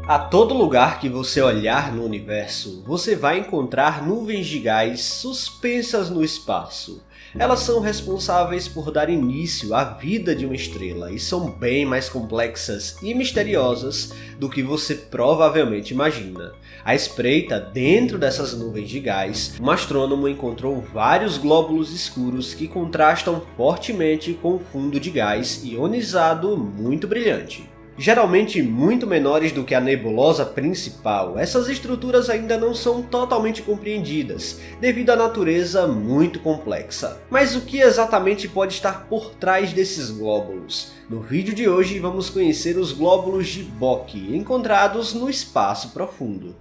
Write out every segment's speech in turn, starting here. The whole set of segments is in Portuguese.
A todo lugar que você olhar no universo, você vai encontrar nuvens de gás suspensas no espaço. Elas são responsáveis por dar início à vida de uma estrela e são bem mais complexas e misteriosas do que você provavelmente imagina. À espreita, dentro dessas nuvens de gás, um astrônomo encontrou vários glóbulos escuros que contrastam fortemente com o fundo de gás ionizado muito brilhante. Geralmente muito menores do que a nebulosa principal, essas estruturas ainda não são totalmente compreendidas, devido à natureza muito complexa. Mas o que exatamente pode estar por trás desses glóbulos? No vídeo de hoje vamos conhecer os glóbulos de Bock, encontrados no espaço profundo.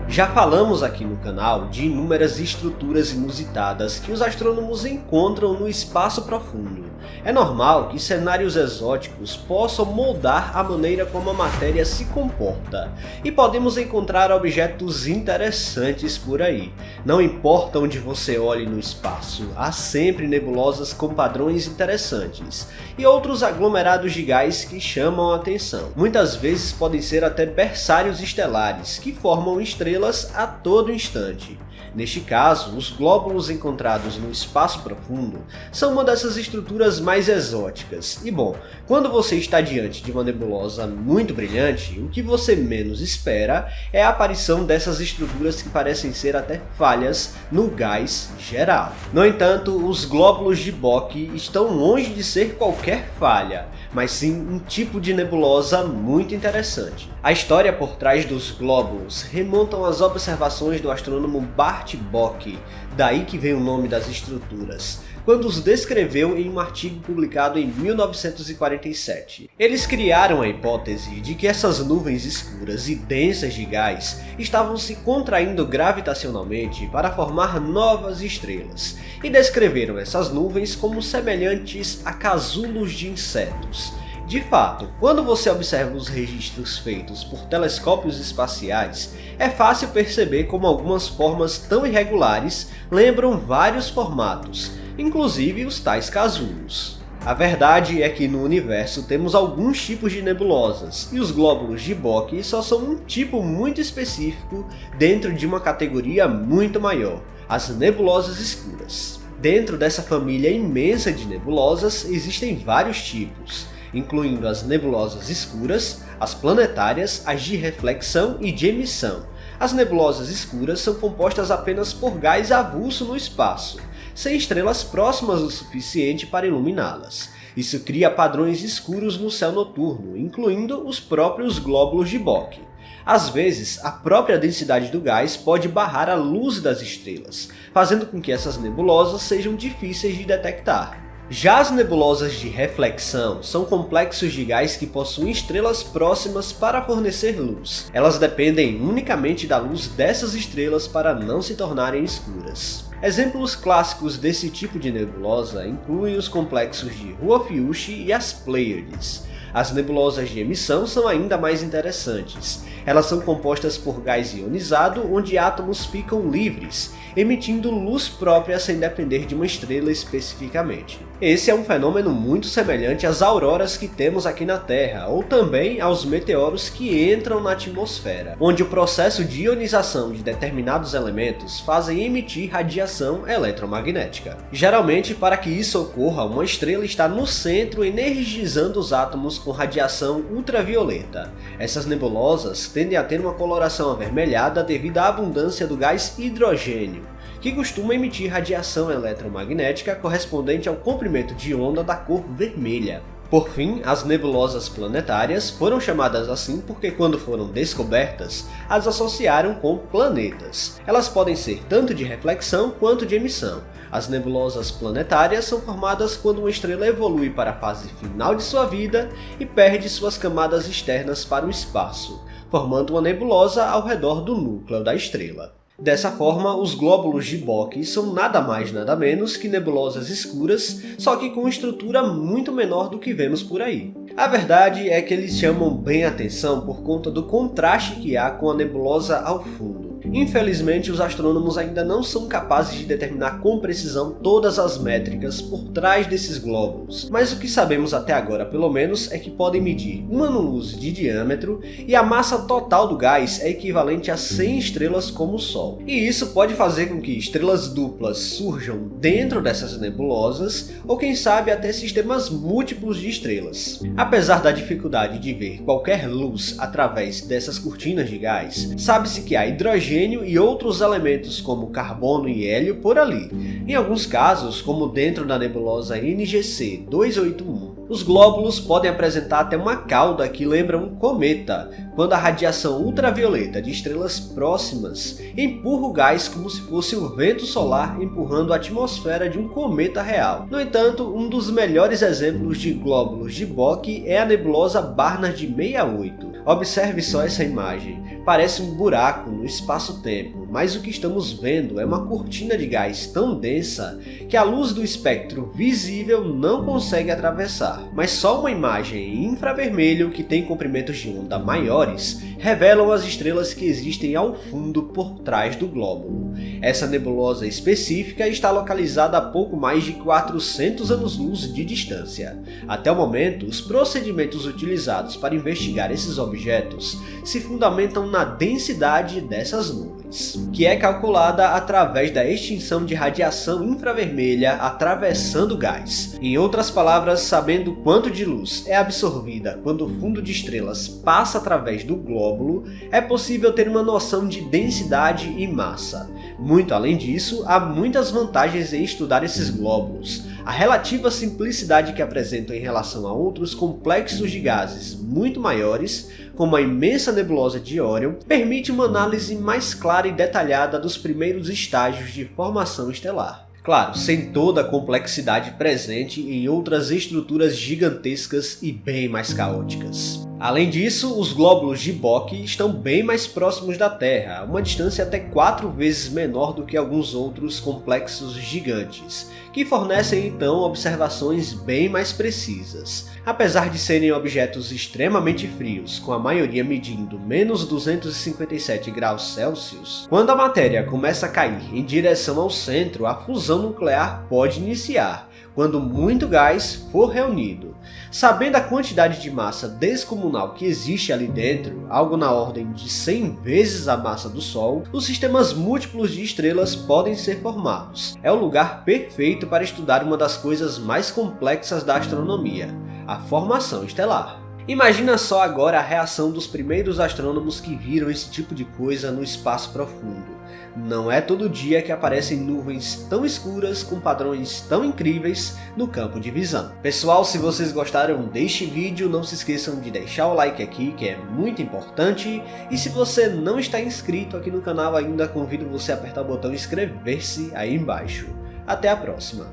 Já falamos aqui no canal de inúmeras estruturas inusitadas que os astrônomos encontram no espaço profundo. É normal que cenários exóticos possam moldar a maneira como a matéria se comporta, e podemos encontrar objetos interessantes por aí. Não importa onde você olhe no espaço, há sempre nebulosas com padrões interessantes, e outros aglomerados de gás que chamam a atenção. Muitas vezes podem ser até berçários estelares, que formam estrelas a todo instante. Neste caso, os glóbulos encontrados no espaço profundo são uma dessas estruturas mais exóticas. E bom, quando você está diante de uma nebulosa muito brilhante, o que você menos espera é a aparição dessas estruturas que parecem ser até falhas no gás geral. No entanto, os glóbulos de Bock estão longe de ser qualquer falha, mas sim um tipo de nebulosa muito interessante. A história por trás dos glóbulos remontam às observações do astrônomo Bart Bock, daí que vem o nome das estruturas, quando os descreveu em um artigo publicado em 1947. Eles criaram a hipótese de que essas nuvens escuras e densas de gás estavam se contraindo gravitacionalmente para formar novas estrelas, e descreveram essas nuvens como semelhantes a casulos de insetos. De fato, quando você observa os registros feitos por telescópios espaciais, é fácil perceber como algumas formas tão irregulares lembram vários formatos, inclusive os tais casulos. A verdade é que no universo temos alguns tipos de nebulosas, e os glóbulos de Bock só são um tipo muito específico dentro de uma categoria muito maior, as nebulosas escuras. Dentro dessa família imensa de nebulosas existem vários tipos, incluindo as nebulosas escuras, as planetárias, as de reflexão e de emissão. As nebulosas escuras são compostas apenas por gás avulso no espaço, sem estrelas próximas o suficiente para iluminá-las. Isso cria padrões escuros no céu noturno, incluindo os próprios glóbulos de Bock. Às vezes, a própria densidade do gás pode barrar a luz das estrelas, fazendo com que essas nebulosas sejam difíceis de detectar. Já as nebulosas de reflexão são complexos de gás que possuem estrelas próximas para fornecer luz. Elas dependem unicamente da luz dessas estrelas para não se tornarem escuras. Exemplos clássicos desse tipo de nebulosa incluem os complexos de Ruofushi e as Pleiades. As nebulosas de emissão são ainda mais interessantes. Elas são compostas por gás ionizado onde átomos ficam livres, emitindo luz própria sem depender de uma estrela especificamente. Esse é um fenômeno muito semelhante às auroras que temos aqui na Terra, ou também aos meteoros que entram na atmosfera, onde o processo de ionização de determinados elementos fazem emitir radiação eletromagnética. Geralmente, para que isso ocorra, uma estrela está no centro energizando os átomos com radiação ultravioleta. Essas nebulosas tendem a ter uma coloração avermelhada devido à abundância do gás hidrogênio, que costuma emitir radiação eletromagnética correspondente ao comprimento de onda da cor vermelha. Por fim, as nebulosas planetárias foram chamadas assim porque quando foram descobertas, as associaram com planetas. Elas podem ser tanto de reflexão quanto de emissão. As nebulosas planetárias são formadas quando uma estrela evolui para a fase final de sua vida e perde suas camadas externas para o espaço, formando uma nebulosa ao redor do núcleo da estrela. Dessa forma, os glóbulos de Bock são nada mais nada menos que nebulosas escuras, só que com estrutura muito menor do que vemos por aí. A verdade é que eles chamam bem a atenção por conta do contraste que há com a nebulosa ao fundo. Infelizmente, os astrônomos ainda não são capazes de determinar com precisão todas as métricas por trás desses glóbulos, mas o que sabemos até agora, pelo menos, é que podem medir 1 ano-luz de diâmetro e a massa total do gás é equivalente a 100 estrelas como o Sol. E isso pode fazer com que estrelas duplas surjam dentro dessas nebulosas, ou quem sabe até sistemas múltiplos de estrelas. Apesar da dificuldade de ver qualquer luz através dessas cortinas de gás, sabe-se que há hidrogênio e outros elementos como carbono e hélio por ali. Em alguns casos, como dentro da nebulosa NGC 281, os glóbulos podem apresentar até uma cauda que lembra um cometa, quando a radiação ultravioleta de estrelas próximas empurra o gás como se fosse o vento solar empurrando a atmosfera de um cometa real. No entanto, um dos melhores exemplos de glóbulos de Bock é a nebulosa Barnard 68. Observe só essa imagem, parece um buraco no espaço-tempo, mas o que estamos vendo é uma cortina de gás tão densa que a luz do espectro visível não consegue atravessar. Mas só uma imagem em infravermelho que tem comprimentos de onda maiores revelam as estrelas que existem ao fundo por trás do glóbulo. Essa nebulosa específica está localizada a pouco mais de 400 anos-luz de distância. Até o momento, os procedimentos utilizados para investigar esses objetos se fundamentam na densidade dessas nuvens, que é calculada através da extinção de radiação infravermelha atravessando o gás. Em outras palavras, sabendo quanto de luz é absorvida quando o fundo de estrelas passa através do glóbulo, é possível ter uma noção de densidade e massa. Muito além disso, há muitas vantagens em estudar esses glóbulos. A relativa simplicidade que apresentam em relação a outros complexos de gases muito maiores, como a imensa nebulosa de Orion, permite uma análise mais clara e detalhada dos primeiros estágios de formação estelar. Claro, sem toda a complexidade presente em outras estruturas gigantescas e bem mais caóticas. Além disso, os glóbulos de Bock estão bem mais próximos da Terra, a uma distância até 4 vezes menor do que alguns outros complexos gigantes, que fornecem então observações bem mais precisas. Apesar de serem objetos extremamente frios, com a maioria medindo menos 257 graus Celsius, quando a matéria começa a cair em direção ao centro, a fusão nuclear pode iniciar, quando muito gás for reunido. Sabendo a quantidade de massa descomunal que existe ali dentro, algo na ordem de 100 vezes a massa do Sol, os sistemas múltiplos de estrelas podem ser formados. É o lugar perfeito para estudar uma das coisas mais complexas da astronomia, a formação estelar. Imagina só agora a reação dos primeiros astrônomos que viram esse tipo de coisa no espaço profundo. Não é todo dia que aparecem nuvens tão escuras com padrões tão incríveis no campo de visão. Pessoal, se vocês gostaram deste vídeo, não se esqueçam de deixar o like aqui, que é muito importante. E se você não está inscrito aqui no canal ainda, convido você a apertar o botão inscrever-se aí embaixo. Até a próxima!